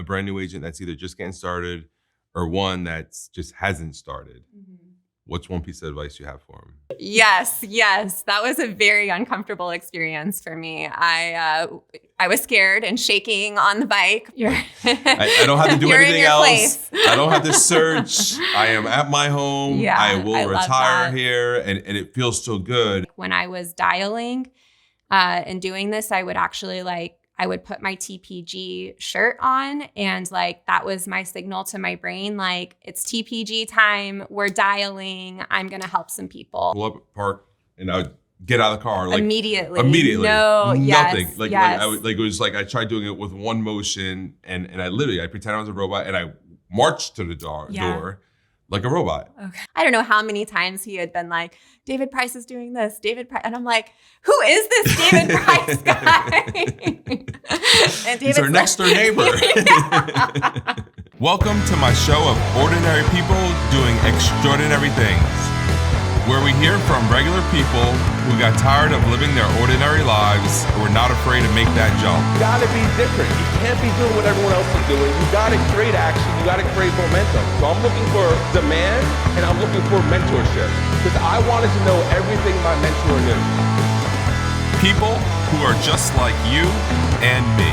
brand new agent that's either just getting started or one that's just hasn't started, what's one piece of advice you have for them? Yes. That was a very uncomfortable experience for me. I was scared and shaking on the bike. I don't have to do anything else. I don't have to search. I am at my home. Yeah, I will retire here, and it feels so good. When I was dialing and doing this, I would actually I would put my TPG shirt on, and that was my signal to my brain, it's TPG time, we're dialing, I'm gonna help some people. Pull up, park, and I would get out of the car immediately. No, nothing. Yes, It was I tried doing it with one motion, and I pretend I was a robot, and I marched to the door like a robot. Okay. I don't know how many times he had been like, David Price is doing this, David Price. And I'm like, who is this David Price guy? And he's our next door neighbor. Welcome to my show of ordinary people doing extraordinary things, where we hear from regular people who got tired of living their ordinary lives and were not afraid to make that jump. You gotta be different. You can't be doing what everyone else is doing. You gotta create action. You gotta create momentum. So I'm looking for demand and I'm looking for mentorship because I wanted to know everything my mentor knew. People who are just like you and me.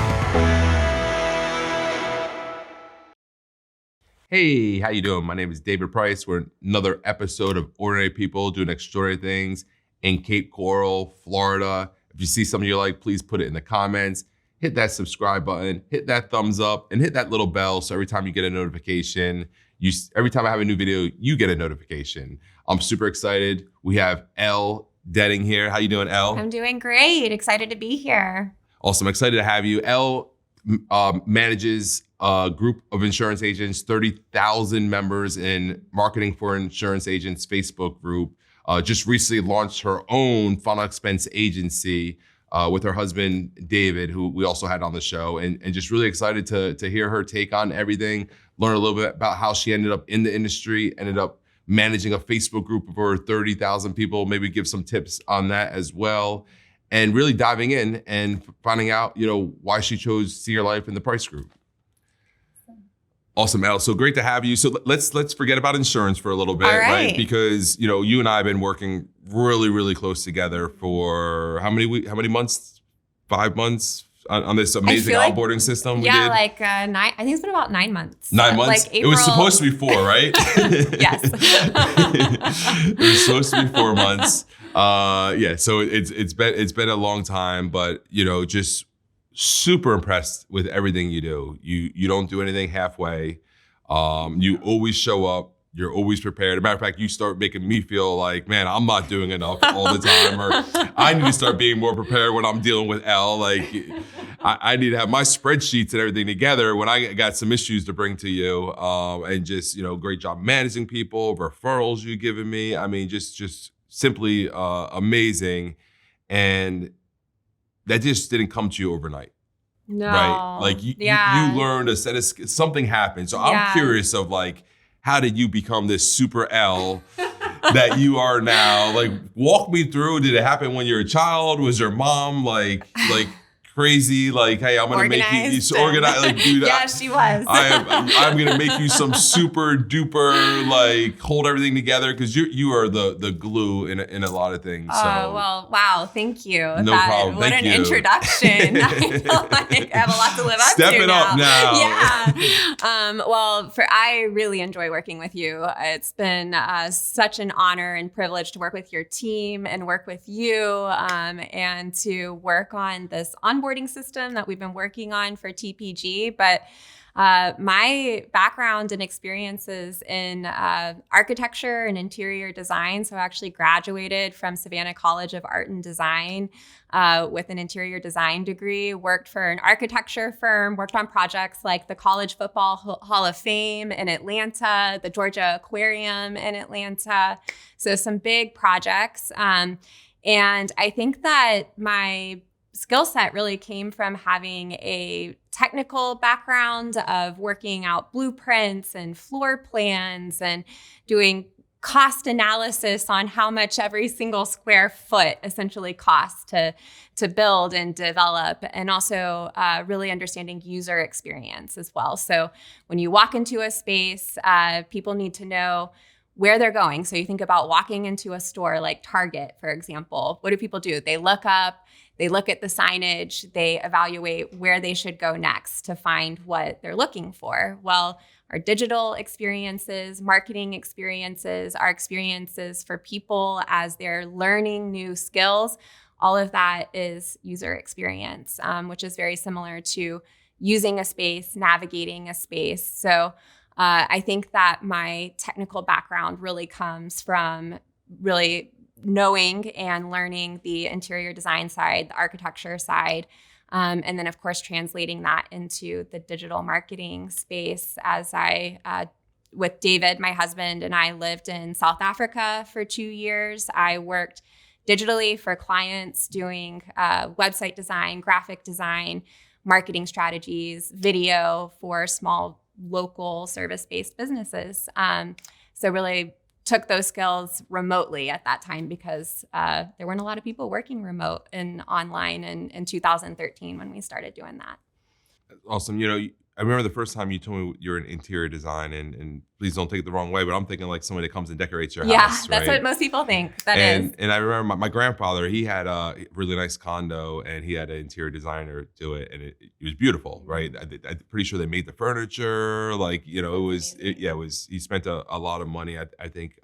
Hey, how you doing? My name is David Price. We're in another episode of Ordinary People Doing Extraordinary Things in Cape Coral, Florida. If you see something you like, please put it in the comments. Hit that subscribe button, hit that thumbs up, and hit that little bell so every time you get a notification, every time I have a new video, you get a notification. I'm super excited. We have Elle Denning here. How you doing, Elle? I'm doing great. Excited to be here. Awesome. Excited to have you. Elle manages a group of insurance agents, 30,000 members in Marketing for Insurance Agents Facebook group. Just recently launched her own final expense agency with her husband, David, who we also had on the show. And just really excited to hear her take on everything, learn a little bit about how she ended up in the industry, ended up managing a Facebook group of over 30,000 people, maybe give some tips on that as well. And really diving in and finding out, why she chose Senior Life in the Price Group. Awesome, Elle. So great to have you. So let's forget about insurance for a little bit, right? Because you and I have been working really, really close together for how many months? 5 months on this amazing onboarding system we did? Yeah, 9. I think it's been about 9 months. 9 months? April. It was supposed to be 4, right? Yes. It was supposed to be 4 months. So it's been a long time, but just super impressed with everything you do. You don't do anything halfway. You always show up. You're always prepared. As a matter of fact, you start making me feel like, man, I'm not doing enough all the time, or I need to start being more prepared when I'm dealing with Elle. I need to have my spreadsheets and everything together when I got some issues to bring to you. And just, great job managing people, referrals you've given me. I mean, just simply amazing. And that just didn't come to you overnight. No. Right? You learned a set of something happened. So I'm curious of how did you become this super Elle that you are now? Walk me through. Did it happen when you were a child? Was your mom crazy? Hey, I'm gonna make you organized. Dude, yeah, she was. I'm gonna make you some super duper hold everything together because you are the glue in a lot of things. So. Oh well, wow, thank you. No problem. What an introduction. I feel like I have a lot to live up to. Step it up now. Yeah. I really enjoy working with you. It's been such an honor and privilege to work with your team and work with you and to work on this onboarding system that we've been working on for TPG. But my background and experiences in architecture and interior design. So I actually graduated from Savannah College of Art and Design with an interior design degree, worked for an architecture firm, worked on projects like the College Football Hall of Fame in Atlanta, the Georgia Aquarium in Atlanta. So some big projects. And I think that my skill set really came from having a technical background of working out blueprints and floor plans and doing cost analysis on how much every single square foot essentially costs to build and develop, and also really understanding user experience as well. So when you walk into a space, people need to know where they're going. So you think about walking into a store like Target, for example. What do people do? They look up, they look at the signage, they evaluate where they should go next to find what they're looking for. Well, our digital experiences, marketing experiences, our experiences for people as they're learning new skills, all of that is user experience, which is very similar to using a space, navigating a space. So I think that my technical background really comes from really knowing and learning the interior design side, the architecture side, and then, of course, translating that into the digital marketing space as with David, my husband, and I lived in South Africa for 2 years. I worked digitally for clients doing website design, graphic design, marketing strategies, video for small local service-based businesses. So really took those skills remotely at that time because there weren't a lot of people working remote and online in 2013 when we started doing that. Awesome. I remember the first time you told me you're in interior design, and please don't take it the wrong way, but I'm thinking like somebody that comes and decorates your house. Yeah, that's right? what most people think. And I remember my grandfather, he had a really nice condo, and he had an interior designer do it, and it was beautiful, right? I'm pretty sure they made the furniture, like, he spent a lot of money. I think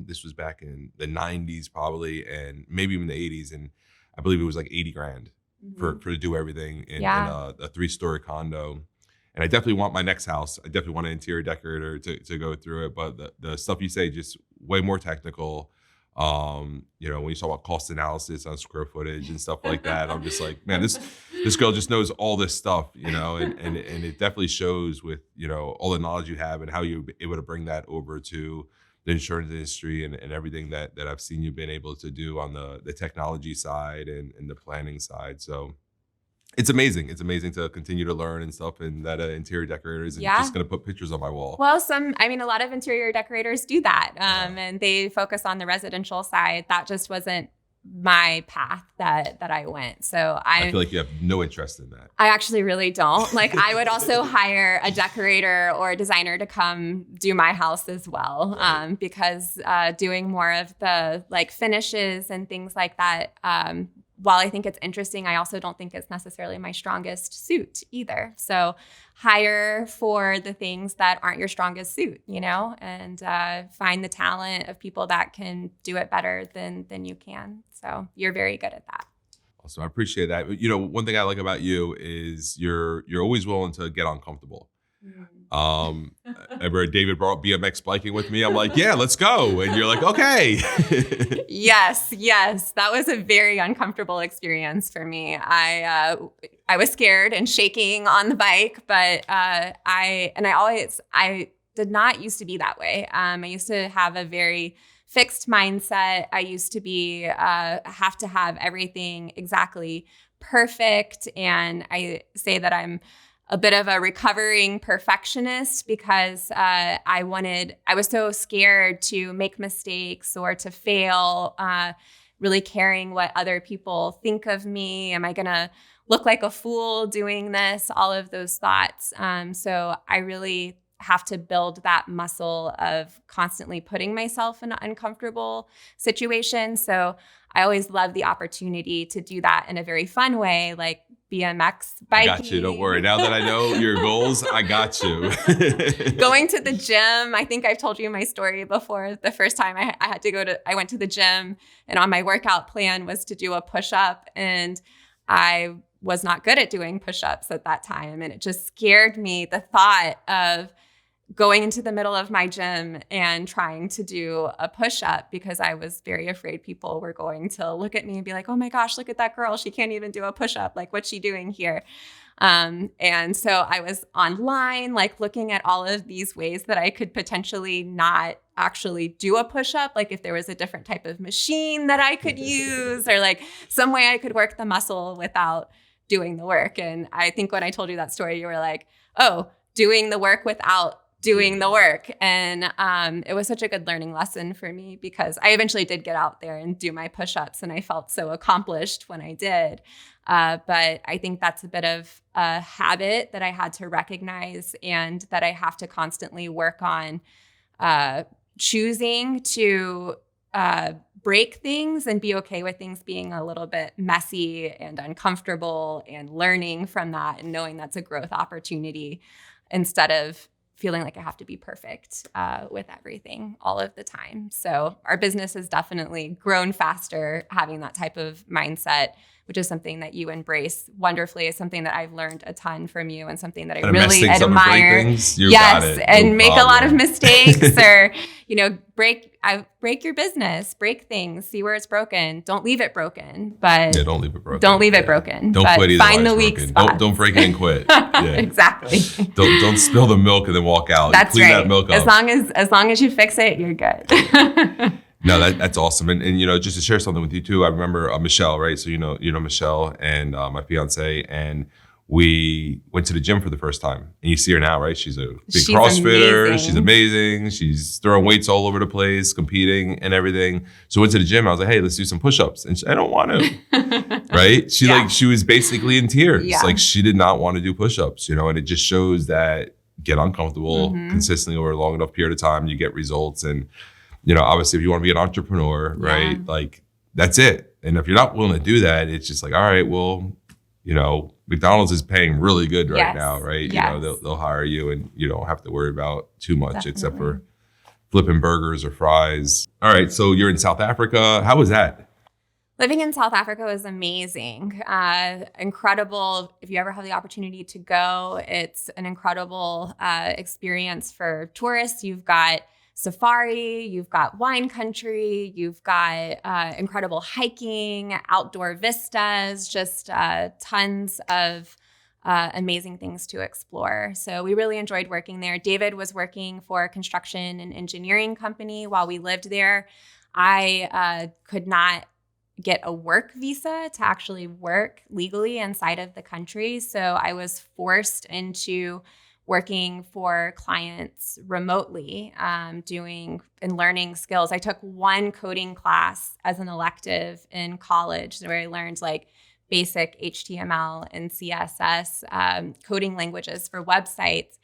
this was back in the 90s probably, and maybe even the 80s, and I believe it was like 80 grand for to do everything in a 3-story condo. And I definitely want my next house. I definitely want an interior decorator to go through it. But the stuff you say, just way more technical. When you talk about cost analysis on square footage and stuff like that, I'm just like, man, this girl just knows all this stuff, and it definitely shows with, all the knowledge you have and how you're able to bring that over to the insurance industry and everything that I've seen you've been able to do on the technology side and the planning side. So it's amazing. It's amazing to continue to learn and stuff, and that interior decorators and just going to put pictures on my wall. Well, a lot of interior decorators do that, and they focus on the residential side. That just wasn't my path that I went. So I feel like you have no interest in that. I actually really don't. Like, I would also hire a decorator or a designer to come do my house as well, right. Because doing more of the like finishes and things like that, while I think it's interesting, I also don't think it's necessarily my strongest suit either. So hire for the things that aren't your strongest suit, and find the talent of people that can do it better than you can. So you're very good at that. Awesome. I appreciate that. One thing I like about you is you're always willing to get uncomfortable. Ever David brought BMX biking with me, I'm like, yeah, let's go. And you're like, okay. Yes. That was a very uncomfortable experience for me. I was scared and shaking on the bike, but I did not used to be that way. I used to have a very fixed mindset. I used to have to have everything exactly perfect. And I say that I'm a bit of a recovering perfectionist because I was so scared to make mistakes or to fail, really caring what other people think of me. Am I going to look like a fool doing this? All of those thoughts. So I really have to build that muscle of constantly putting myself in uncomfortable situations. So I always love the opportunity to do that in a very fun way, like BMX biking. I got you. Don't worry. Now that I know your goals, I got you. Going to the gym. I think I've told you my story before. The first time I went to the gym, and on my workout plan was to do a push-up, and I was not good at doing push-ups at that time. And it just scared me, the thought of going into the middle of my gym and trying to do a push-up, because I was very afraid people were going to look at me and be like, oh my gosh, look at that girl. She can't even do a push-up. Like, what's she doing here? And so I was online, like looking at all of these ways that I could potentially not actually do a push-up. Like if there was a different type of machine that I could use, or like some way I could work the muscle without doing the work. And I think when I told you that story, you were like, oh, doing the work without doing the work. And it was such a good learning lesson for me because I eventually did get out there and do my push-ups, and I felt so accomplished when I did. But I think that's a bit of a habit that I had to recognize and that I have to constantly work on, choosing to break things and be okay with things being a little bit messy and uncomfortable, and learning from that and knowing that's a growth opportunity instead of feeling like I have to be perfect with everything all of the time. So our business has definitely grown faster having that type of mindset, which is something that you embrace wonderfully. It's something that I've learned a ton from you, and something that I really admire. Yes, and make a lot of mistakes, or break your business, break things, see where it's broken. Don't leave it broken, but don't leave it broken. Don't leave it broken. Don't but quit either. Find the weak spots. Don't break it and quit. Yeah. Exactly. Don't spill the milk and then walk out. That's Clean right. that milk up. As long as you fix it, you're good. No, that's awesome. And just to share something with you too, I remember Michelle, right? So you know Michelle and my fiance, and we went to the gym for the first time. And you see her now, right? She's a big CrossFitter. Amazing. She's amazing. She's throwing weights all over the place, competing and everything. So we went to the gym. I was like, hey, let's do some push-ups. And I don't want to, right? She was basically in tears. Yeah. Like she did not want to do push-ups, and it just shows that get uncomfortable consistently over a long enough period of time, you get results. And obviously if you want to be an entrepreneur, right? Like that's it. And if you're not willing to do that, it's just like, all right, well, McDonald's is paying really good right now, right? Yes. They'll hire you and you don't have to worry about too much except for flipping burgers or fries. All right. So you're in South Africa. How was that? Living in South Africa was amazing. Incredible. If you ever have the opportunity to go, it's an incredible experience for tourists. You've got safari, you've got wine country, you've got incredible hiking, outdoor vistas, just tons of amazing things to explore. So we really enjoyed working there. David was working for a construction and engineering company while we lived there. I could not get a work visa to actually work legally inside of the country. So I was forced into working for clients remotely, doing and learning skills. I took one coding class as an elective in college where I learned like basic HTML and CSS coding languages for websites,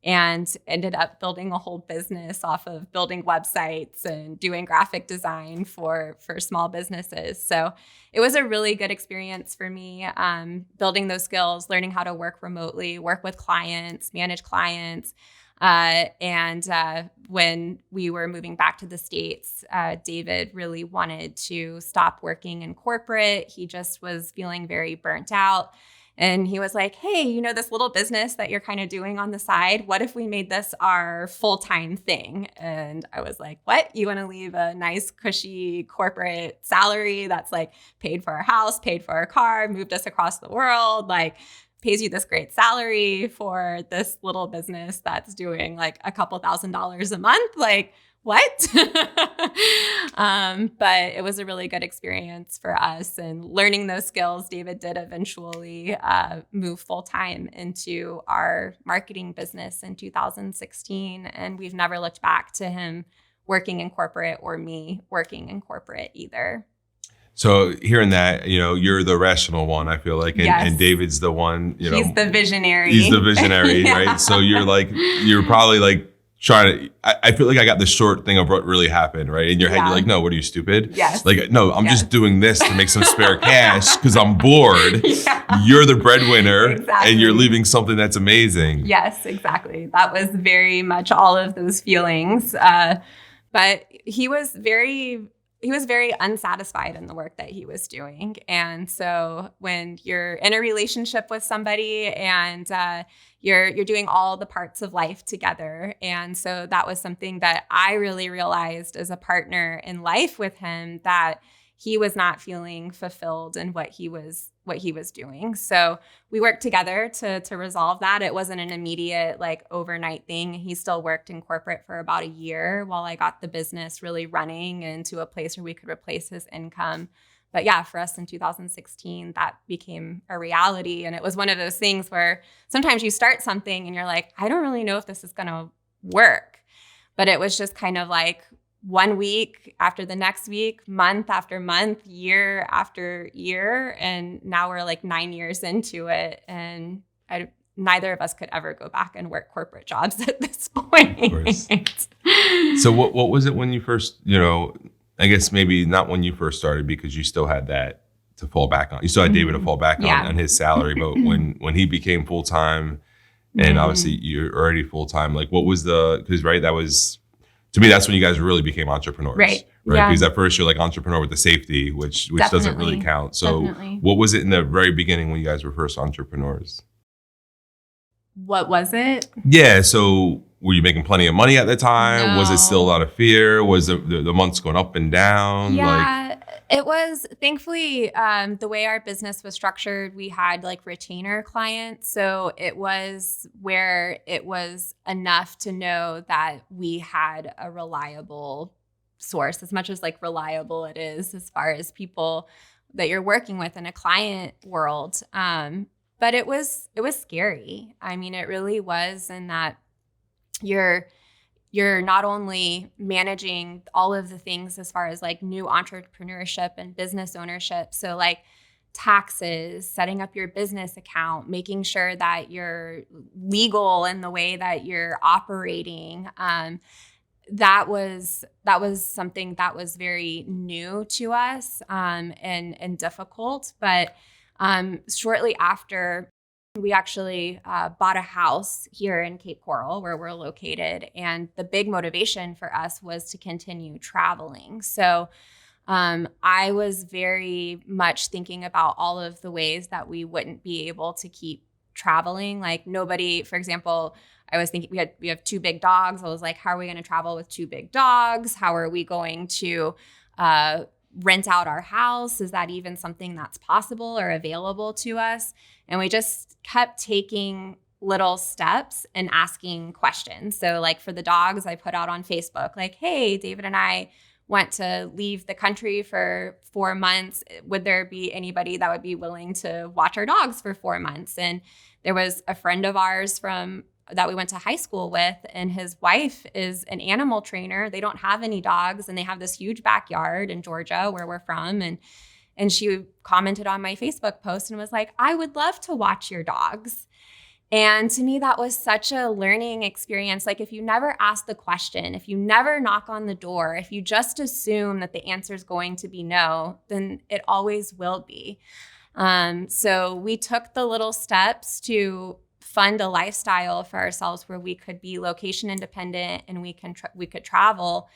and ended up building a whole business off of building websites and doing graphic design for small businesses. So it was a really good experience for me, building those skills, learning how to work remotely, work with clients, manage clients. And when we were moving back to the States, David really wanted to stop working in corporate. He just was feeling very burnt out. And he was like, hey, this little business that you're kind of doing on the side, what if we made this our full-time thing? And I was like, what? You want to leave a nice, cushy corporate salary that's like paid for our house, paid for our car, moved us across the world, like pays you this great salary for this little business that's doing like a couple $1,000s a month? Like, what? But it was a really good experience for us, and learning those skills. David did eventually move full-time into our marketing business in 2016, and we've never looked back to him working in corporate or me working in corporate either. So hearing that, you're the rational one, I feel like, and David's the one, he's the visionary. He's the visionary, right? So you're probably like trying to, I feel like I got the short thing of what really happened, right? In your head, you're like, no, what are you, stupid? Yes. Like, no, I'm just doing this to make some spare cash because I'm bored. You're the breadwinner and you're leaving something that's amazing. Yes, exactly. That was very much all of those feelings. But he was very unsatisfied in the work that he was doing. And so when you're in a relationship with somebody and you're doing all the parts of life together. And so that was something that I really realized as a partner in life with him, that he was not feeling fulfilled in what he was doing. So we worked together to resolve that. It wasn't an immediate like overnight thing. He still worked in corporate for about a year while I got the business really running into a place where we could replace his income. But yeah, for us in 2016, that became a reality. And it was one of those things where sometimes you start something and you're like, I don't really know if this is going to work. But it was just kind of like 1 week after the next week, month after month, year after year. And now we're like 9 years into it. And neither of us could ever go back and work corporate jobs at this point. Of course. So what was it when you first, I guess maybe not when you first started, because you still had that to fall back on. You still had David to fall back on his salary. But when he became full-time, and obviously you're already full-time, like what was because that was, to me, that's when you guys really became entrepreneurs. Right? Yeah. Because at first you're like entrepreneur with the safety, which doesn't really count. So what was it in the very beginning when you guys were first entrepreneurs? What was it? Yeah. So were you making plenty of money at the time? No. Was it still a lot of fear? Was the months going up and down? Yeah, it was. Thankfully, the way our business was structured, we had like retainer clients. So it was where it was enough to know that we had a reliable source, as much as like reliable it is as far as people that you're working with in a client world. But it was scary. I mean, it really was, in that you're not only managing all of the things as far as like new entrepreneurship and business ownership. So like taxes, setting up your business account, making sure that you're legal in the way that you're operating. That was something that was very new to us, and difficult. But shortly after, we actually bought a house here in Cape Coral where we're located. And the big motivation for us was to continue traveling. So I was very much thinking about all of the ways that we wouldn't be able to keep traveling. Like nobody, for example, I was thinking we have 2 big dogs. I was like, how are we going to travel with 2 big dogs? How are we going to rent out our house? Is that even something that's possible or available to us? And we just kept taking little steps and asking questions. So like for the dogs, I put out on Facebook, like, hey, David and I want to leave the country for 4 months. Would there be anybody that would be willing to watch our dogs for 4 months? And there was a friend of ours that we went to high school with, and his wife is an animal trainer. They don't have any dogs, and they have this huge backyard in Georgia where we're from. And she commented on my Facebook post and was like, I would love to watch your dogs. And to me, that was such a learning experience. Like if you never ask the question, if you never knock on the door, if you just assume that the answer is going to be no, then it always will be. So we took the little steps to fund a lifestyle for ourselves where we could be location independent and we could travel.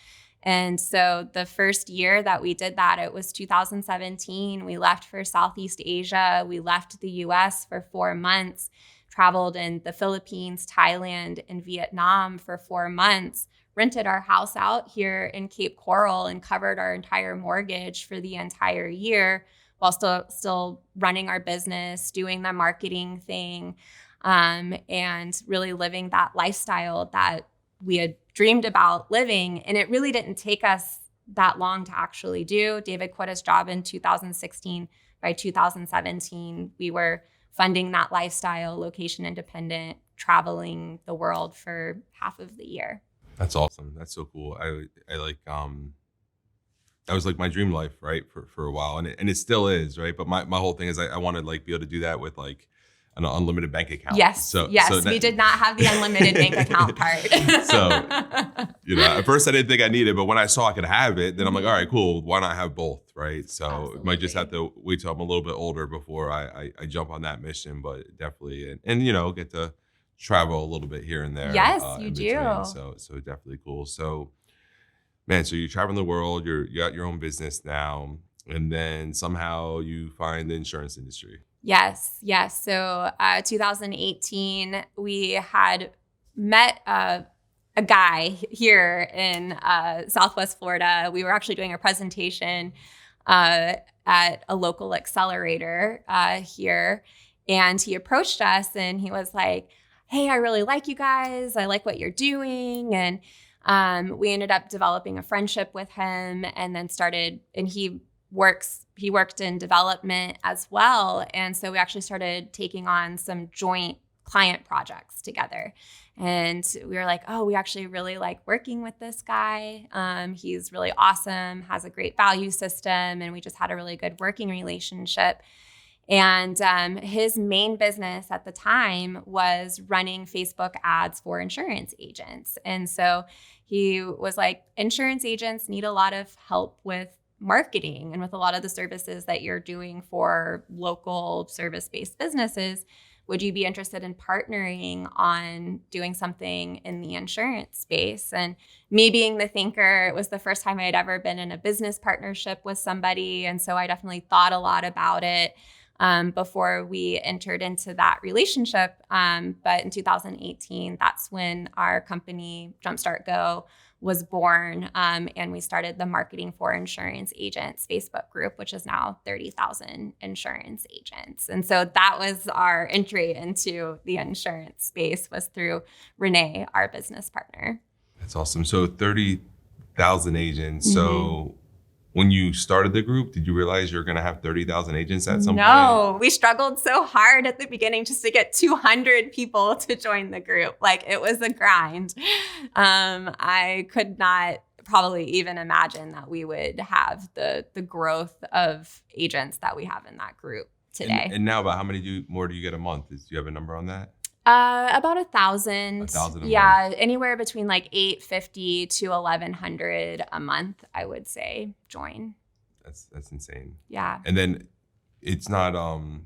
And so the first year that we did that, it was 2017. We left for Southeast Asia. We left the US for 4 months, traveled in the Philippines, Thailand, and Vietnam for 4 months, rented our house out here in Cape Coral, and covered our entire mortgage for the entire year while still running our business, doing the marketing thing, and really living that lifestyle that we had dreamed about living. And it really didn't take us that long to actually do. David quit his job in 2016. By 2017, we were funding that lifestyle, location independent, traveling the world for half of the year. That's awesome. That's so cool. I like, that was like my dream life, right? For a while. And it still is, right? But my whole thing is I want to like be able to do that with like an unlimited bank account. Yes. We did not have the unlimited bank account part. So, at first I didn't think I needed it, but when I saw I could have it, then I'm like, all right, cool. Why not have both, right? So Absolutely. Might just have to wait till I'm a little bit older before I jump on that mission, but definitely, and get to travel a little bit here and there. Yes, you do. So definitely cool. So, man, so you're traveling the world, you got your own business now, and then somehow you find the insurance industry. Yes. So 2018, we had met a guy here in Southwest Florida. We were actually doing a presentation at a local accelerator here. And he approached us and he was like, hey, I really like you guys. I like what you're doing. And we ended up developing a friendship with him, and then he worked in development as well. And so we actually started taking on some joint client projects together. And we were like, oh, we actually really like working with this guy. He's really awesome, has a great value system, and we just had a really good working relationship. And his main business at the time was running Facebook ads for insurance agents. And so he was like, insurance agents need a lot of help with marketing and with a lot of the services that you're doing for local service-based businesses. Would you be interested in partnering on doing something in the insurance space? And me being the thinker, it was the first time I had ever been in a business partnership with somebody. And so I definitely thought a lot about it before we entered into that relationship. But in 2018, that's when our company, Jumpstart Go, was born. And we started the Marketing for Insurance Agents Facebook group, which is now 30,000 insurance agents. And so that was our entry into the insurance space, was through Renee, our business partner. That's awesome. So 30,000 agents. So when you started the group, did you realize you're going to have 30,000 agents at some point? No, we struggled so hard at the beginning just to get 200 people to join the group. Like, it was a grind. I could not probably even imagine that we would have the growth of agents that we have in that group today. And now, about how many more do you get a month? Do you have a number on that? About 1,000. 1,000 a yeah, month. Anywhere between like 850 to 1,100 a month, I would say, join. That's insane. Yeah. And then it's not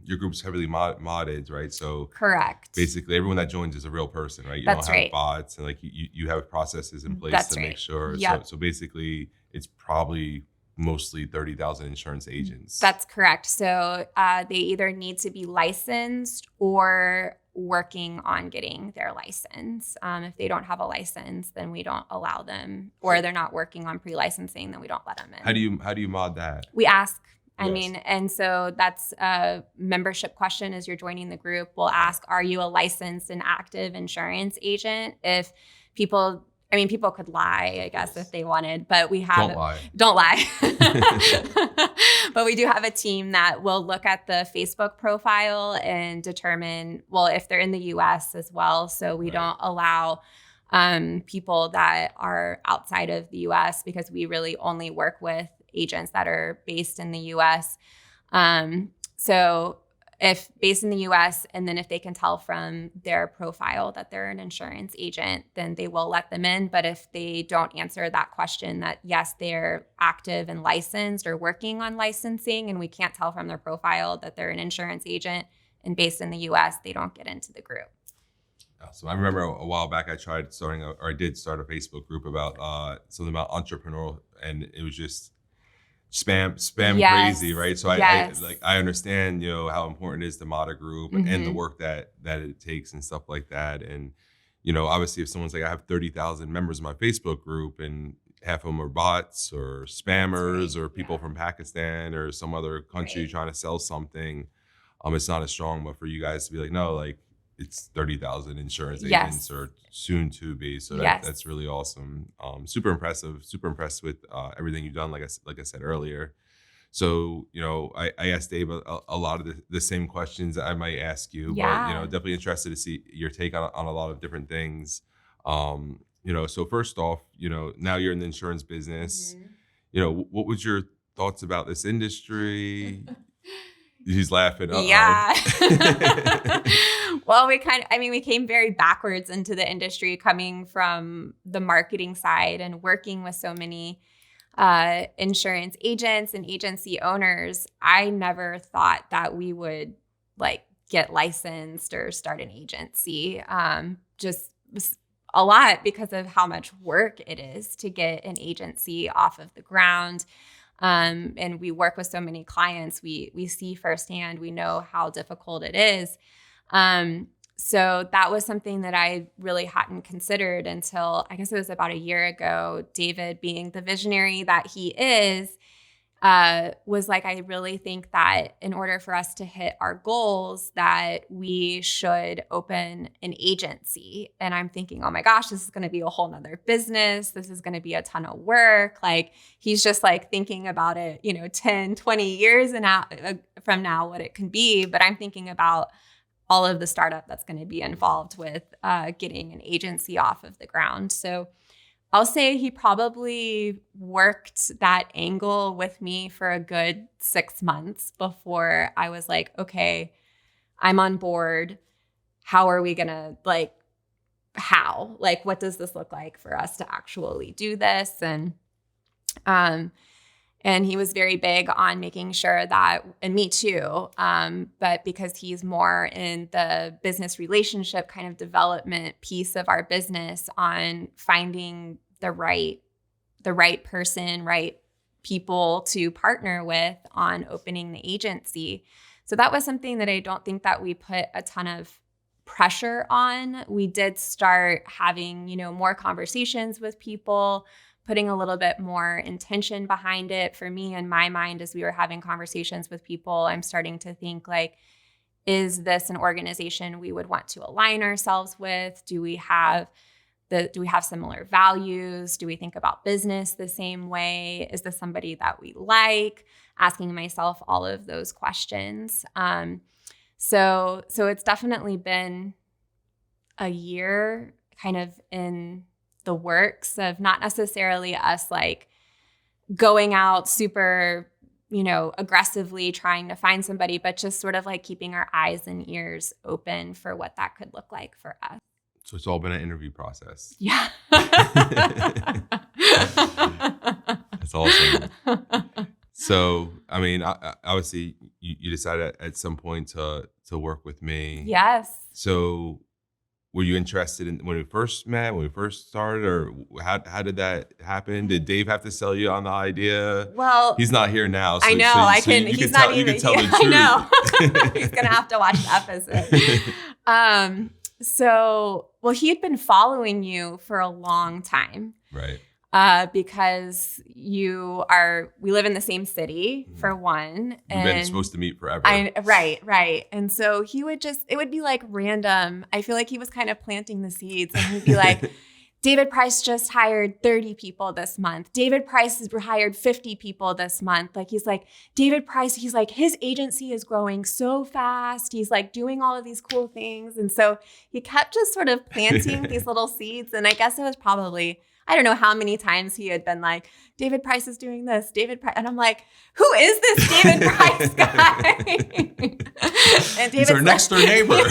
your group's heavily modded, right? So correct. Basically, everyone that joins is a real person, right? You That's don't have right. bots, and like you have processes in place That's to right. make sure. Yep. So basically, it's probably mostly 30,000 insurance agents. That's correct. So they either need to be licensed or working on getting their license. If they don't have a license, then we don't allow them, or they're not working on pre-licensing, then we don't let them in. How do you mod that? We ask. I Yes. mean, and so that's a membership question as you're joining the group. We'll ask, are you a licensed and active insurance agent? If people could lie, I guess, if they wanted, but we have... Don't lie. But we do have a team that will look at the Facebook profile and determine, well, if they're in the US as well. So we don't allow people that are outside of the US, because we really only work with agents that are based in the US. So if based in the US, and then if they can tell from their profile that they're an insurance agent, then they will let them in. But if they don't answer that question that, yes, they're active and licensed or working on licensing, and we can't tell from their profile that they're an insurance agent and based in the US, they don't get into the group. So I remember a while back I did start a Facebook group about something about entrepreneurial, and it was just spam Yes. crazy, right? So I understand, how important it is to mod a group and the work that it takes and stuff like that. And, obviously if someone's like, I have 30,000 members in my Facebook group and half of them are bots or spammers or people from Pakistan or some other country trying to sell something, it's not as strong. But for you guys to be like, no, like, it's 30,000 insurance agents or soon to be. So that's really awesome. Super impressive. Super impressed with everything you've done. Like I said earlier. So, I asked Dave a lot of the same questions I might ask you, but, definitely interested to see your take on a lot of different things. So first off, now you're in the insurance business, what was your thoughts about this industry? He's laughing. Yeah. Well, we came very backwards into the industry, coming from the marketing side and working with so many insurance agents and agency owners. I never thought that we would get licensed or start an agency. Just a lot because of how much work it is to get an agency off of the ground. And we work with so many clients. We see firsthand, we know how difficult it is. So that was something that I really hadn't considered until, I guess it was about a year ago. David, being the visionary that he is, was like, I really think that in order for us to hit our goals, that we should open an agency. And I'm thinking, oh my gosh, this is going to be a whole nother business. This is going to be a ton of work. Like, he's just thinking about it, 10, 20 years from now, what it can be. But I'm thinking about all of the startup that's going to be involved with getting an agency off of the ground. So I'll say he probably worked that angle with me for a good 6 months before I was like, okay, I'm on board. How are we going to what does this look like for us to actually do this? And he was very big on making sure that, and me too, but because he's more in the business relationship kind of development piece of our business, on finding the right person, right people to partner with on opening the agency. So that was something that I don't think that we put a ton of pressure on. We did start having, more conversations with people, putting a little bit more intention behind it. For me, in my mind, as we were having conversations with people, I'm starting to think like, is this an organization we would want to align ourselves with? Do we have similar values? Do we think about business the same way? Is this somebody that we like? Asking myself all of those questions. So it's definitely been a year kind of in the works of not necessarily us like going out super, aggressively trying to find somebody, but just sort of like keeping our eyes and ears open for what that could look like for us. So it's all been an interview process. Yeah. That's awesome. So, I mean, obviously you decided at some point to work with me. Yes. So were you interested in when we first met, when we first started, or how did that happen? Did Dave have to sell you on the idea? Well, he's not here now. So, I know. You can tell the truth. I know. He's going to have to watch the episode. Well, he had been following you for a long time. Right. Because we live in the same city, for one. We've been supposed to meet forever. Right. And so it would be like random. I feel like he was kind of planting the seeds, and he'd be like, David Price just hired 30 people this month. David Price has hired 50 people this month. Like, he's like, David Price, he's like, his agency is growing so fast. He's like doing all of these cool things. And so he kept just sort of planting these little seeds. And I guess it was probably, I don't know how many times he had been like, David Price is doing this, David Price. And I'm like, who is this David Price guy? And He's our next door neighbor.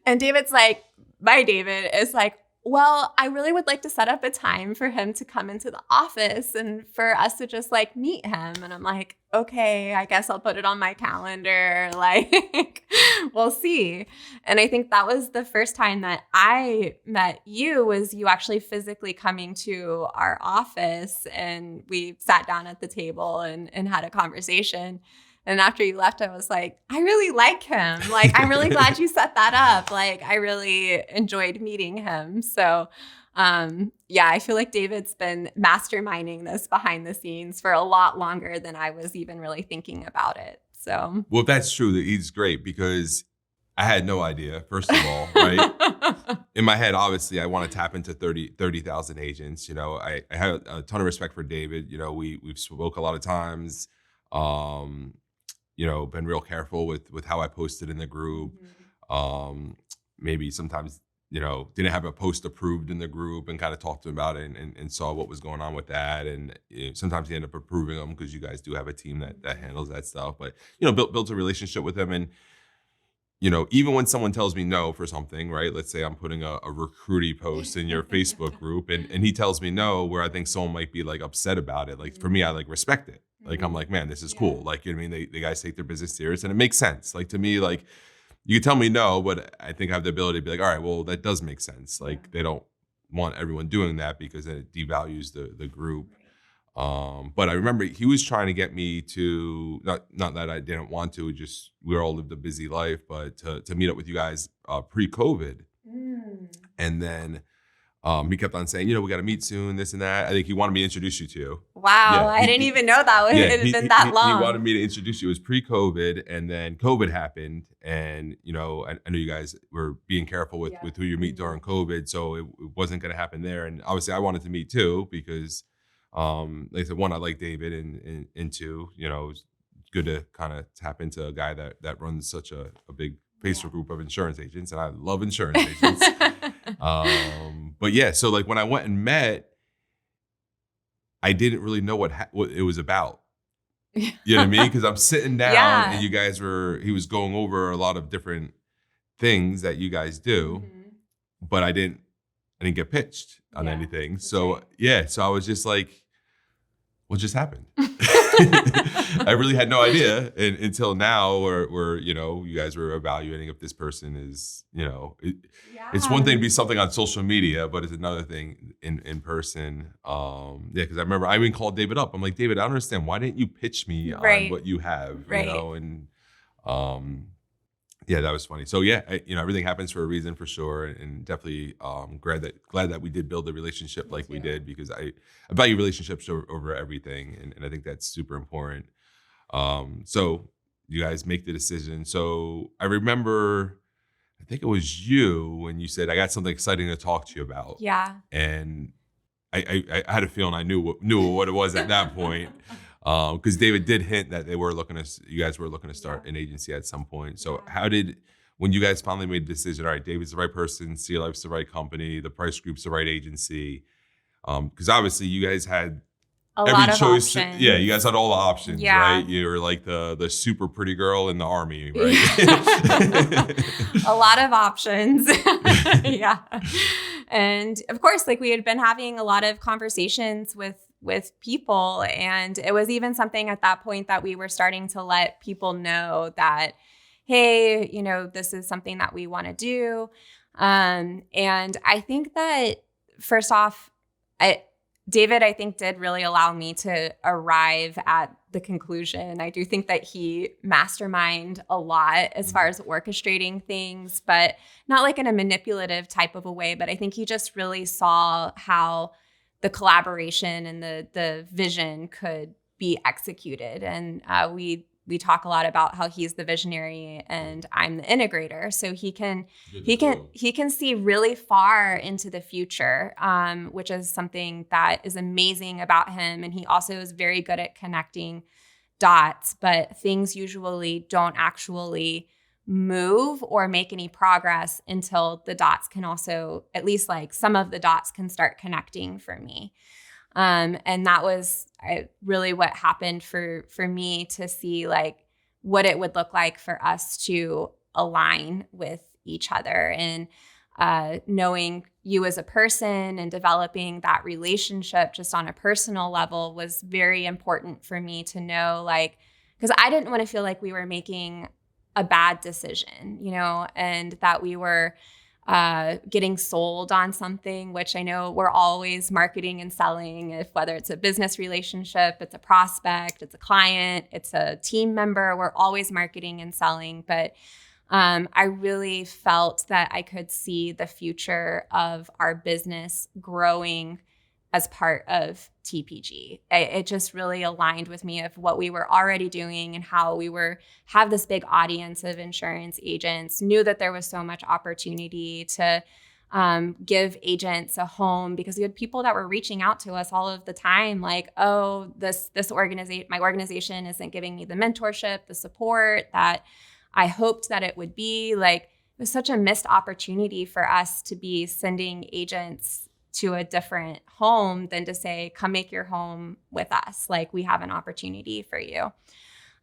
And David's like, my David is like, well, I really would like to set up a time for him to come into the office and for us to just like meet him. And I'm like, okay, I guess I'll put it on my calendar. Like, we'll see. And I think that was the first time that I met you, was you actually physically coming to our office, and we sat down at the table and had a conversation. And after you left, I was like, I really like him. Like, I'm really glad you set that up. Like, I really enjoyed meeting him. So, I feel like David's been masterminding this behind the scenes for a lot longer than I was even really thinking about it. So, well, if that's true, he's great, because I had no idea, first of all, right? In my head, obviously, I want to tap into 30,000 agents. I have a ton of respect for David. We've spoke a lot of times. Been real careful with how I posted in the group. Maybe sometimes, didn't have a post approved in the group, and kind of talked to him about it and saw what was going on with that. And sometimes he ended up approving them, because you guys do have a team that handles that stuff. But, built a relationship with him. And, even when someone tells me no for something, right? Let's say I'm putting a recruiting post in your Facebook group, and he tells me no, where I think someone might be like upset about it. Like, for me, I like respect it. Like, I'm like, man, this is cool. Like, you know what I mean? The guys take their business serious, and it makes sense. Like, to me, like, you can tell me no, but I think I have the ability to be like, all right, well, that does make sense. Like, they don't want everyone doing that, because then it devalues the group. But I remember he was trying to get me to, not that I didn't want to, just we all lived a busy life, but to meet up with you guys pre-COVID. And then he kept on saying, we got to meet soon, this and that. I think he wanted me to introduce you to. Wow, I didn't even know that it had been that long. He wanted me to introduce you. It was pre-COVID, and then COVID happened. And, I know you guys were being careful with who you meet during COVID, so it wasn't going to happen there. And obviously I wanted to meet too, because like I said, one, I like David, and two, good to kind of tap into a guy that runs such a big Facebook group of insurance agents, and I love insurance agents. But yeah, so like when I went and met, I didn't really know what it was about. You know what I mean? Because I'm sitting down and he was going over a lot of different things that you guys do, but I didn't get pitched on anything. So so I was just like, what just happened? I really had no idea until now where you guys were evaluating if this person is, it's one thing to be something on social media, but it's another thing in person. Because I remember I even called David up. I'm like, David, I don't understand. Why didn't you pitch me on what you have? And that was funny. So everything happens for a reason for sure, and definitely glad that we did build a relationship like we did, because I value relationships over everything, and I think that's super important. So you guys make the decision. So I remember, I think it was you when you said, I got something exciting to talk to you about. Yeah. And I had a feeling I knew what it was at that point. Because David did hint that you guys were looking to start an agency at some point. So when you guys finally made the decision, all right, David's the right person, Sea Life's the right company, the Price Group's the right agency, because obviously you guys had every choice. Options. Yeah, you guys had all the options, right? You were like the super pretty girl in the army, right? A lot of options. Yeah. And of course, like we had been having a lot of conversations with people, and it was even something at that point that we were starting to let people know that, hey, this is something that we want to do. And I think that first off, David, I think, did really allow me to arrive at the conclusion. I do think that he masterminded a lot as far as orchestrating things, but not like in a manipulative type of a way. But I think he just really saw how the collaboration and the vision could be executed. And we talk a lot about how he's the visionary and I'm the integrator. So he can see really far into the future, which is something that is amazing about him. And he also is very good at connecting dots, but things usually don't actually move or make any progress until the dots can also, at least like some of the dots can start connecting for me. And that was really what happened for me to see like what it would look like for us to align with each other, and knowing you as a person and developing that relationship just on a personal level was very important for me to know, like, because I didn't want to feel like we were making a bad decision, and that we were getting sold on something, which I know we're always marketing and selling, whether it's a business relationship, it's a prospect, it's a client, it's a team member, we're always marketing and selling. But I really felt that I could see the future of our business growing as part of TPG. It just really aligned with me of what we were already doing and how we have this big audience of insurance agents, knew that there was so much opportunity to give agents a home, because we had people that were reaching out to us all of the time, like, oh, my organization isn't giving me the mentorship, the support that I hoped that it would be. Like, it was such a missed opportunity for us to be sending agents to a different home than to say, come make your home with us. Like, we have an opportunity for you.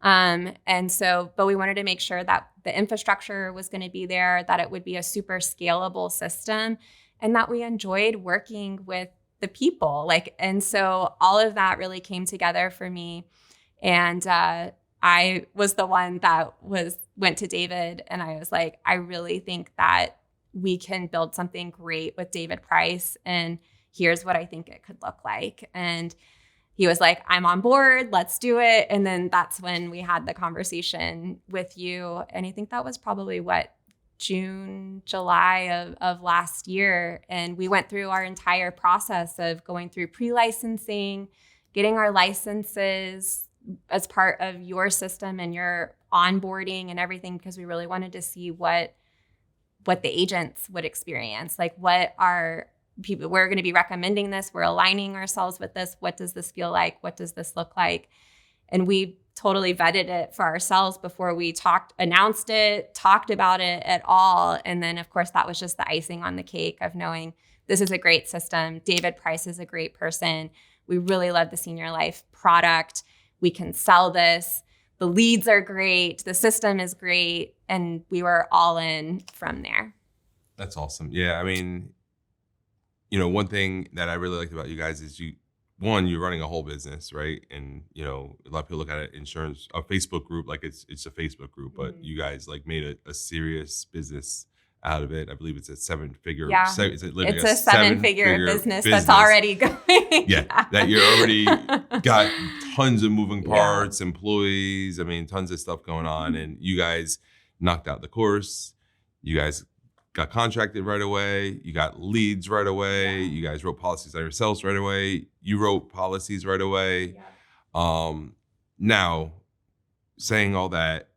But we wanted to make sure that the infrastructure was going to be there, that it would be a super scalable system, and that we enjoyed working with the people. And so all of that really came together for me. And I was the one that went to David, and I was like, I really think that we can build something great with David Price, and here's what I think it could look like. And he was like, I'm on board, let's do it. And then that's when we had the conversation with you. And I think that was probably June, July of last year. And we went through our entire process of going through pre-licensing, getting our licenses as part of your system and your onboarding and everything, because we really wanted to see what the agents would experience. Like, what are people, we're going to be recommending this, we're aligning ourselves with this. What does this feel like? What does this look like? And we totally vetted it for ourselves before we announced it, talked about it at all. And then, of course, that was just the icing on the cake of knowing this is a great system. David Price is a great person. We really love the Senior Life product. We can sell this. The leads are great. The system is great. And we were all in from there. That's awesome. Yeah. I mean, you know, one thing that I really liked about you guys is you're running a whole business, right? And, you know, a lot of people look at it, insurance, a Facebook group, like it's a Facebook group, but you guys like made a serious business out of it. I believe it's a seven-figure. Yeah. Is it literally it's a seven-figure business that's already going. Yeah, that you're already got tons of moving parts, employees. I mean, tons of stuff going on, and you guys knocked out the course. You guys got contracted right away. You got leads right away. You guys wrote policies on yourselves right away. You wrote policies right away. Now, saying all that,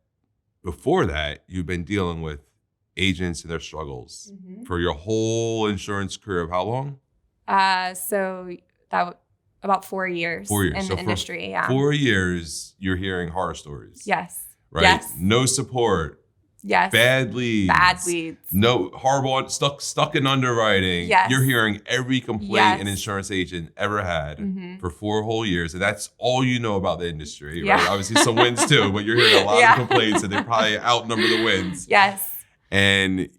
before that, you've been dealing with agents and their struggles for your whole insurance career of how long? So that about 4 years. 4 years. In So the industry. Yeah. 4 years, you're hearing horror stories. Yes. Right? Yes. No support. Yes. Bad leads. Bad leads. No horrible stuck in underwriting. Yes. You're hearing every complaint an insurance agent ever had for 4 whole years, and that's all you know about the industry. Right? Obviously some wins too, but you're hearing a lot of complaints, and they probably outnumber the wins. Yes. And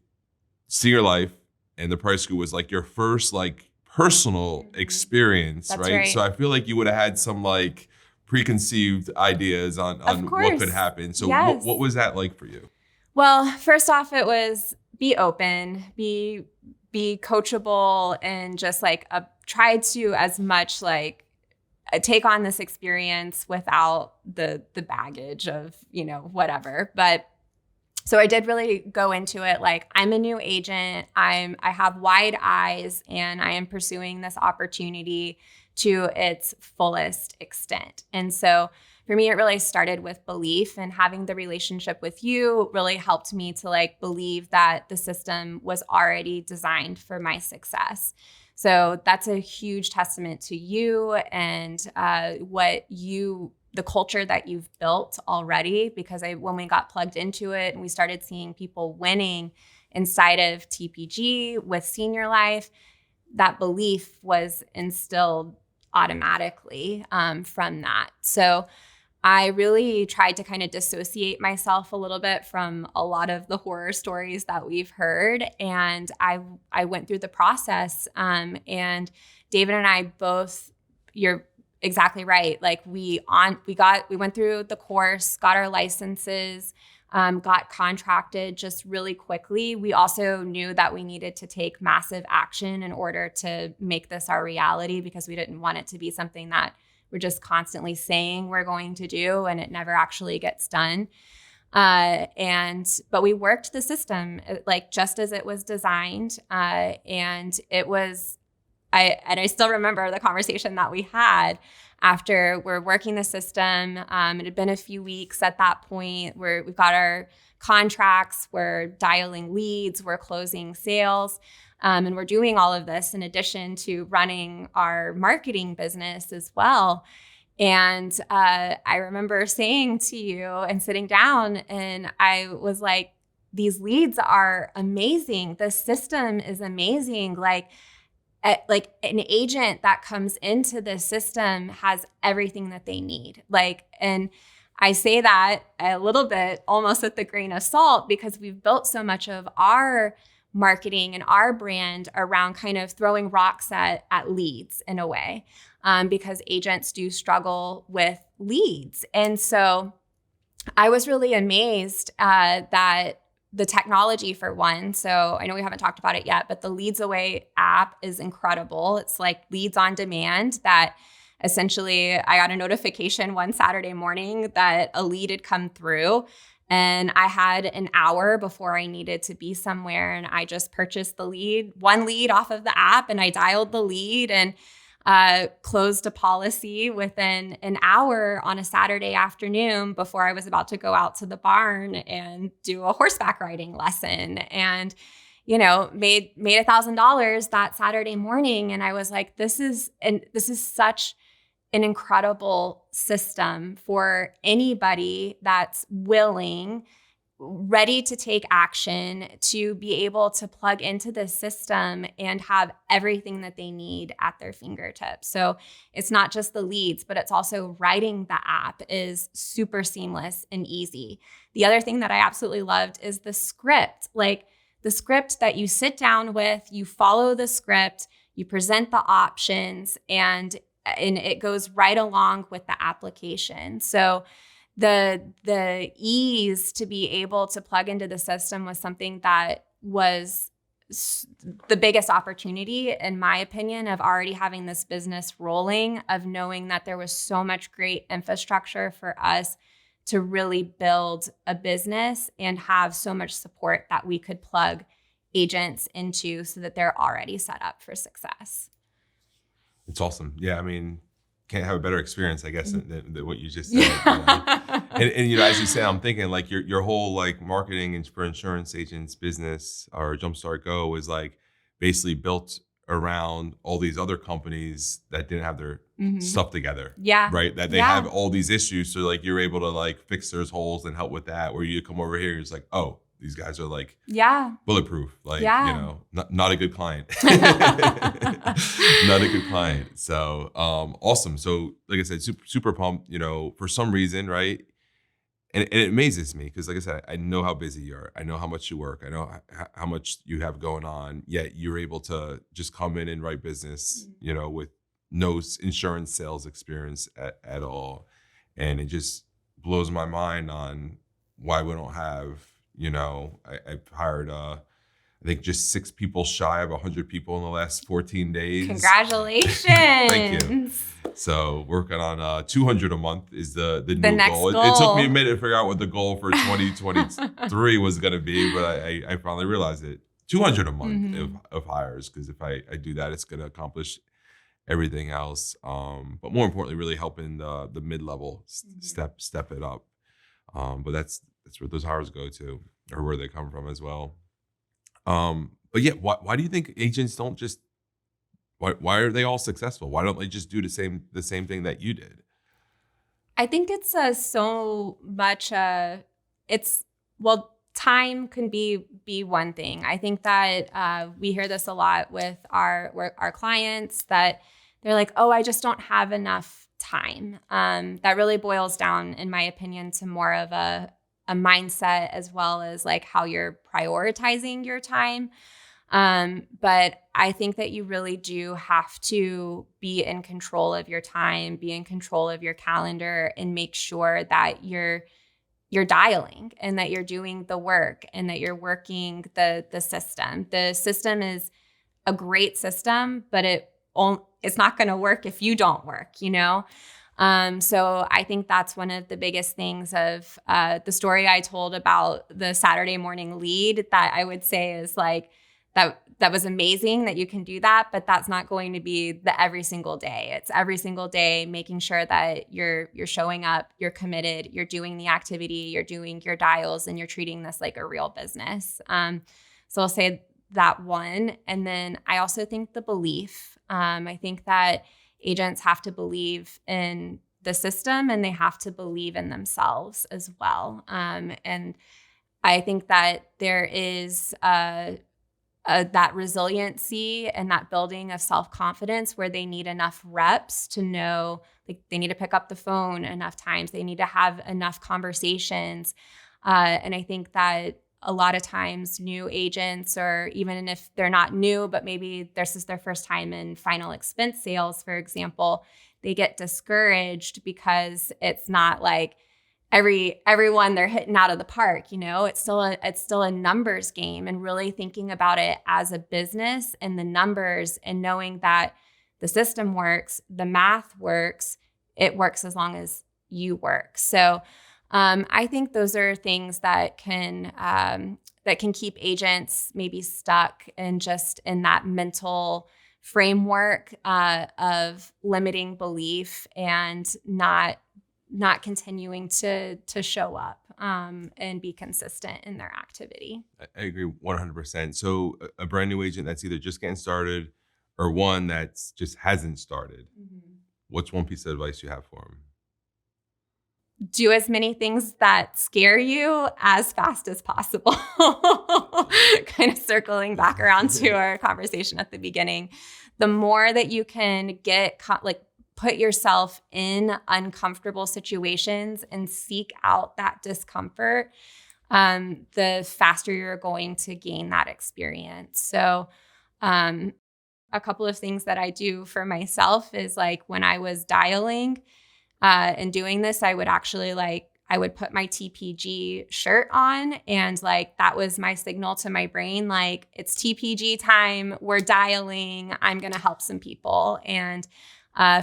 Senior Life and the Price School was like your first like personal experience, right? So I feel like you would have had some like preconceived ideas on what could happen. So what was that like for you? Well, first off, it was be open, be coachable, and just like try to as much like take on this experience without the baggage of, you know, whatever. But so I did really go into it like I'm a new agent. I have wide eyes, and I am pursuing this opportunity to its fullest extent. And so for me, it really started with belief, and having the relationship with you really helped me to like believe that the system was already designed for my success. So that's a huge testament to you and the culture that you've built already, because when we got plugged into it and we started seeing people winning inside of TPG with Senior Life, that belief was instilled automatically from that. So I really tried to kind of dissociate myself a little bit from a lot of the horror stories that we've heard. And I went through the process. And David and I both, you're exactly right. Like we went through the course, got our licenses, got contracted just really quickly. We also knew that we needed to take massive action in order to make this our reality, because we didn't want it to be something that we're just constantly saying we're going to do and it never actually gets done. But we worked the system like just as it was designed. And it was, I still remember the conversation that we had after we're working the system. It had been a few weeks at that point where we've got our contracts, we're dialing leads, we're closing sales. And we're doing all of this in addition to running our marketing business as well. And I remember saying to you and sitting down, and I was like, these leads are amazing. The system is amazing. Like an agent that comes into this system has everything that they need. And I say that a little bit almost with a grain of salt, because we've built so much of our marketing and our brand around kind of throwing rocks at leads in a way, because agents do struggle with leads. And so I was really amazed that the technology, for one, so I know we haven't talked about it yet, but the Leads Away app is incredible. It's like leads on demand that essentially I got a notification one Saturday morning that a lead had come through. And I had an hour before I needed to be somewhere, and I just purchased one lead off of the app, and I dialed the lead and closed a policy within an hour on a Saturday afternoon before I was about to go out to the barn and do a horseback riding lesson, and made $1,000 that Saturday morning. And I was like, this is such an incredible system for anybody that's willing, ready to take action, to be able to plug into this system and have everything that they need at their fingertips. So it's not just the leads, but it's also writing the app is super seamless and easy. The other thing that I absolutely loved is the script. Like the script that you sit down with, you follow the script, you present the options, and it goes right along with the application. So the ease to be able to plug into the system was something that was the biggest opportunity, in my opinion, of already having this business rolling, of knowing that there was so much great infrastructure for us to really build a business and have so much support that we could plug agents into so that they're already set up for success. It's awesome. Yeah, I mean, can't have a better experience, I guess, than what you just said. And you know, as you say, I'm thinking like your whole like marketing for insurance agents business or Jumpstart Go is like basically built around all these other companies that didn't have their stuff together. Yeah. Right. That they have all these issues. So like you're able to like fix those holes and help with that. Where you come over here, you're just like, oh, these guys are like bulletproof. Like, you know, not a good client. Not a good client. So awesome. So like I said, super pumped, you know, for some reason, right? And it amazes me because like I said, I know how busy you are. I know how much you work. I know how much you have going on, yet you're able to just come in and write business, you know, with no insurance sales experience at all. And it just blows my mind on why we don't have, you know, I've hired, I think just 6 people shy of 100 people in the last 14 days. Congratulations. Thank you. So working on 200 a month is the new goal. It took me a minute to figure out what the goal for 2023 was going to be, but I finally realized it. 200 a month of hires, because if I do that, it's going to accomplish everything else. But more importantly, really helping the mid-level step it up. But that's where those hires go to, or where they come from as well. But yeah, why do you think agents don't just, why are they all successful? Why don't they just do the same thing that you did? I think it's so much, time can be one thing. I think that we hear this a lot with our clients, that they're like, oh, I just don't have enough time. That really boils down, in my opinion, to more of a mindset, as well as like how you're prioritizing your time. But I think that you really do have to be in control of your time, be in control of your calendar, and make sure that you're dialing and that you're doing the work and that you're working the system. The system is a great system, but it's not going to work if you don't work, you know? So I think that's one of the biggest things of the story I told about the Saturday morning lead, that I would say is like, that was amazing that you can do that, but that's not going to be the every single day. It's every single day making sure that you're showing up, you're committed, you're doing the activity, you're doing your dials, and you're treating this like a real business. So I'll say that one. And then I also think the belief. I think that agents have to believe in the system, and they have to believe in themselves as well. And I think that there is that resiliency and that building of self-confidence where they need enough reps to know, like, they need to pick up the phone enough times. They need to have enough conversations. And I think that a lot of times new agents, or even if they're not new, but maybe this is their first time in final expense sales, for example, they get discouraged because it's not like everyone they're hitting out of the park, you know. It's still a numbers game, and really thinking about it as a business and the numbers, and knowing that the system works, the math works, it works as long as you work. So I think those are things that can keep agents maybe stuck and just in that mental framework of limiting belief and not continuing to show up and be consistent in their activity. I agree 100%. So a brand new agent that's either just getting started or one that's just hasn't started. what's one piece of advice you have for them? Do as many things that scare you as fast as possible. Kind of circling back around to our conversation at the beginning. The more that you can get, put yourself in uncomfortable situations and seek out that discomfort, the faster you're going to gain that experience. So, a couple of things that I do for myself is like when I was dialing, and doing this, I would actually I would put my TPG shirt on, and like that was my signal to my brain, like it's TPG time, we're dialing, I'm gonna help some people. And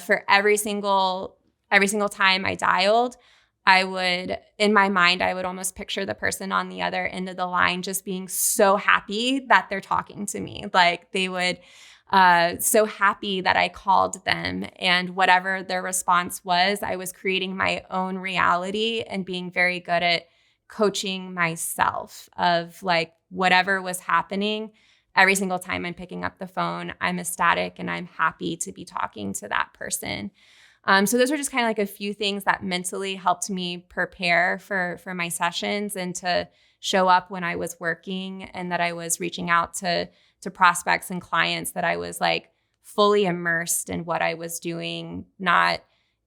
for every single time I dialed, I would, in my mind, I would almost picture the person on the other end of the line just being so happy that they're talking to me. Like they would so happy that I called them, and whatever their response was, I was creating my own reality and being very good at coaching myself of like whatever was happening. Every single time I'm picking up the phone, I'm ecstatic and I'm happy to be talking to that person. So those are just kind of like a few things that mentally helped me prepare for my sessions and to show up when I was working, and that I was reaching out to prospects and clients, that I was like fully immersed in what I was doing, not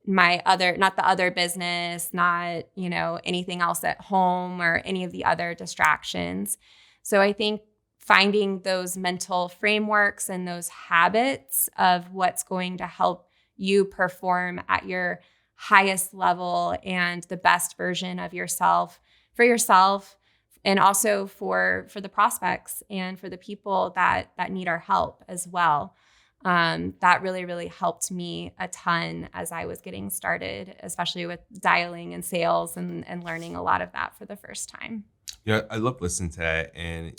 the other business, not, anything else at home or any of the other distractions. So I think finding those mental frameworks and those habits of what's going to help you perform at your highest level and the best version of yourself, for yourself, and also for the prospects and for the people that need our help as well. That really, really helped me a ton as I was getting started, especially with dialing and sales and learning a lot of that for the first time. Yeah, I love listening to that. And,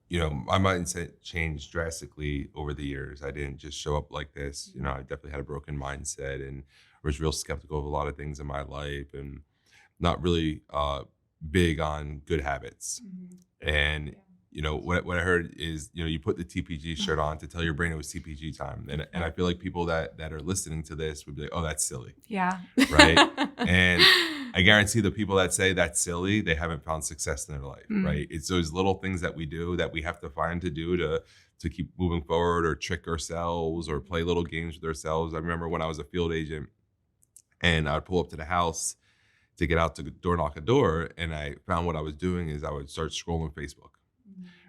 my mindset changed drastically over the years. I didn't just show up like this. I definitely had a broken mindset and was real skeptical of a lot of things in my life and not really big on good habits. And what I heard is you put the TPG shirt on to tell your brain it was TPG time, and I feel like people that are listening to this would be like, oh, that's silly. Yeah. Right. And I guarantee the people that say that's silly, they haven't found success in their life. Right. It's those little things that we do that we have to find to do to keep moving forward, or trick ourselves, or play little games with ourselves. I remember when I was a field agent and I'd pull up to the house to get out to door knock a door, and I found what I was doing is I would start scrolling Facebook,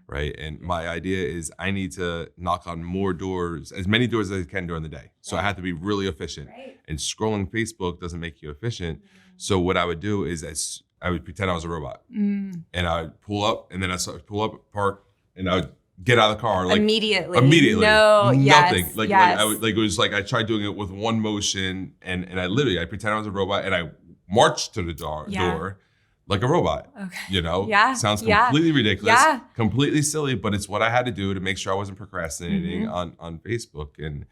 right? And my idea is I need to knock on more doors, as many doors as I can during the day. So I have to be really efficient. Right. And scrolling Facebook doesn't make you efficient. So what I would do is I would pretend I was a robot, and I would pull up, and then I pull up, park, and I would get out of the car immediately. No, nothing. Yes, I would it was like I tried doing it with one motion, and I pretend I was a robot, and I marched to the door like a robot. Okay. Sounds completely ridiculous, completely silly, but it's what I had to do to make sure I wasn't procrastinating on Facebook. And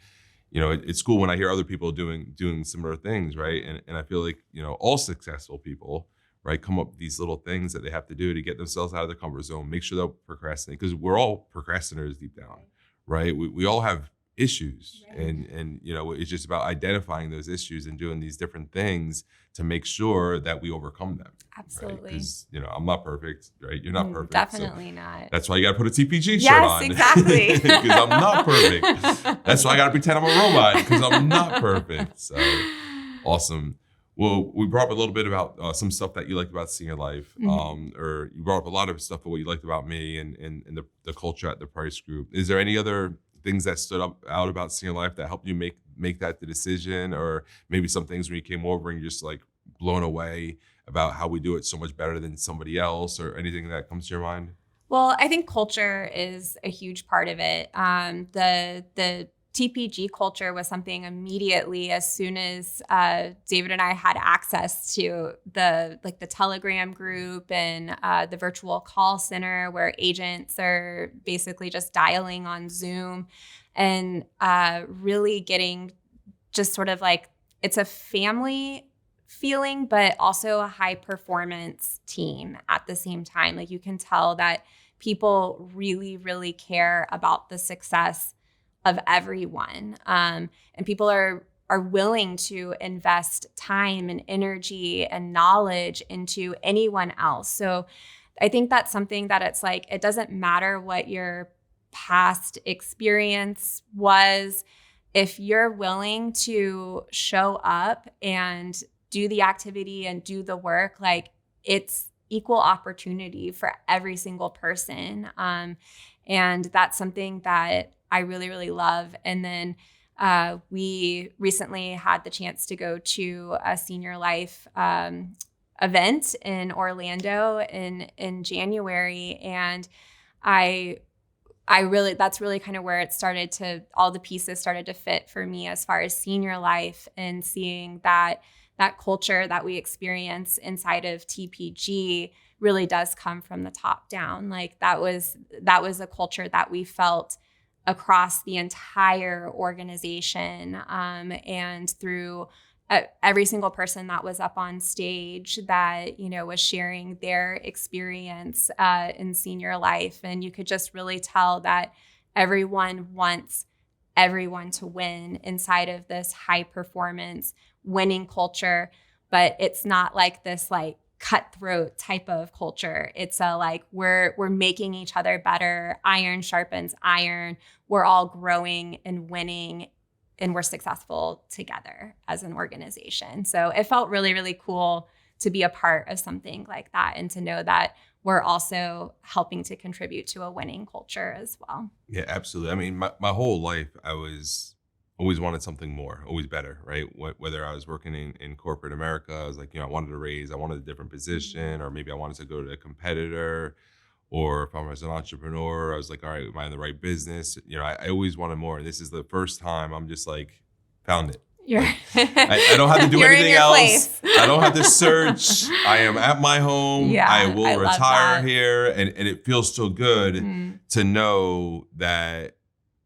it's cool when I hear other people doing similar things, right? And I feel like all successful people, right, come up with these little things that they have to do to get themselves out of their comfort zone, make sure they'll procrastinate, because we're all procrastinators deep down, right? We all have issues, and it's just about identifying those issues and doing these different things to make sure that we overcome them. Absolutely. Because I'm not perfect, right? You're not perfect. Definitely not. That's why you got to put a TPG shirt on. Yes, exactly. Because I'm not perfect. That's why I got to pretend I'm a robot, because I'm not perfect. So awesome. Well, we brought up a little bit about some stuff that you liked about Senior Life, or you brought up a lot of stuff of what you liked about me and the culture at the Price Group. Is there any other things that stood out about Senior Life that helped you make that the decision, or maybe some things when you came over and you're just like blown away about how we do it so much better than somebody else, or anything that comes to your mind? Well, I think culture is a huge part of it. The TPG culture was something immediately, as soon as David and I had access to the Telegram group and the virtual call center where agents are basically just dialing on Zoom, and really getting just sort of like, it's a family feeling, but also a high performance team at the same time. Like you can tell that people really, really care about the success of everyone. And people are are willing to invest time and energy and knowledge into anyone else. So I think that's something that it's like, it doesn't matter what your past experience was. If you're willing to show up and do the activity and do the work, like it's equal opportunity for every single person. And that's something that I really, really love. And then we recently had the chance to go to a Senior Life event in Orlando in January. And I really, that's really kind of where it started to, all the pieces started to fit for me as far as Senior Life and seeing that culture that we experience inside of TPG really does come from the top down. Like that was a culture that we felt across the entire organization, and through every single person that was up on stage that, you know, was sharing their experience in Senior Life. And you could just really tell that everyone wants everyone to win inside of this high performance winning culture. But it's not like this like cutthroat type of culture. It's a like we're making each other better. Iron sharpens iron. We're all growing and winning, and we're successful together as an organization. So it felt really, really cool to be a part of something like that and to know that we're also helping to contribute to a winning culture as well. Yeah, absolutely. I mean, my whole life, I was always wanted something more, always better, right? Whether I was working in corporate America, I was like, you know, I wanted a raise, I wanted a different position, or maybe I wanted to go to a competitor, or if I was an entrepreneur, I was like, all right, am I in the right business? You know, I always wanted more. And this is the first time I'm just like, found it. I don't have to do anything else. Place. I don't have to search. I am at my home. Yeah, I will retire here. And it feels so good to know that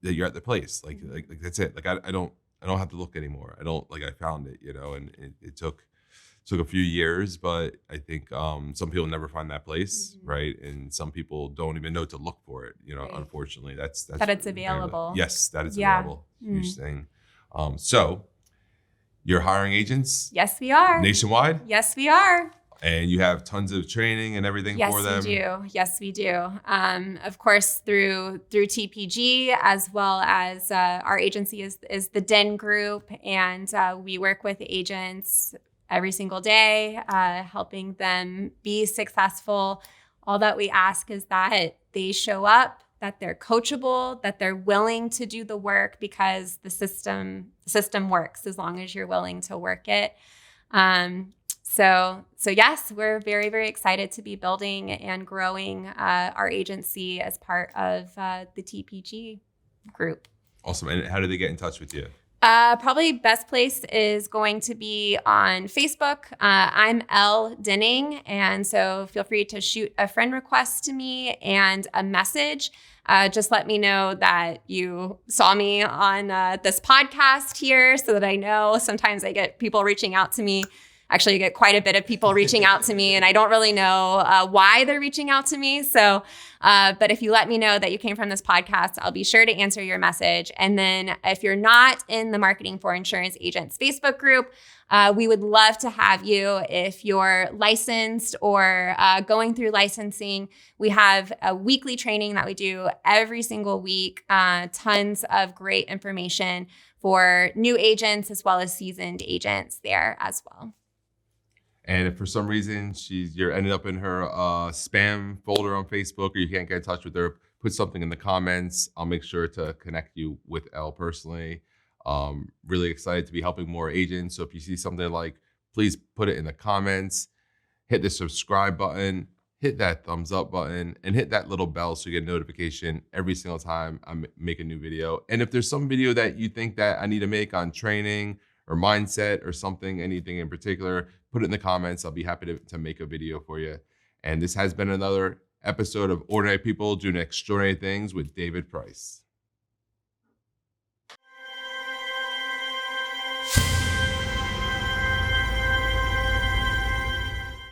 you're at the place. Like that's it. Like I don't have to look anymore. I found it, you know, and it took a few years, but I think some people never find that place, right? And some people don't even know to look for it, you know, unfortunately. That's that it's available. Yes, that it's available. Huge thing. So you're hiring agents? Yes, we are. Nationwide? Yes, we are. And you have tons of training and everything for them? Yes, we do. Of course, through TPG, as well as our agency is the Den Group. And we work with agents every single day, helping them be successful. All that we ask is that they show up, that they're coachable, that they're willing to do the work, because the system works as long as you're willing to work it. So yes, we're very, very excited to be building and growing our agency as part of the TPG group. Awesome. And how do they get in touch with you? Probably best place is going to be on Facebook. I'm Elle Denning, and so feel free to shoot a friend request to me and a message. Just let me know that you saw me on this podcast here, so that I know. Sometimes I get people reaching out to me. Actually, I get quite a bit of people reaching out to me, and I don't really know why they're reaching out to me. So, but if you let me know that you came from this podcast, I'll be sure to answer your message. And then if you're not in the Marketing for Insurance Agents Facebook group, we would love to have you. If you're licensed or going through licensing, we have a weekly training that we do every single week. Tons of great information for new agents as well as seasoned agents there as well. And if for some reason you're ended up in her spam folder on Facebook, or you can't get in touch with her, put something in the comments. I'll make sure to connect you with Elle personally. Really excited to be helping more agents. So if you see something like, please put it in the comments, hit the subscribe button, hit that thumbs up button, and hit that little bell so you get a notification every single time I make a new video. And if there's some video that you think that I need to make on training or mindset or something, anything in particular, put it in the comments. I'll be happy to make a video for you. And this has been another episode of Ordinary People Doing Extraordinary Things with David Price.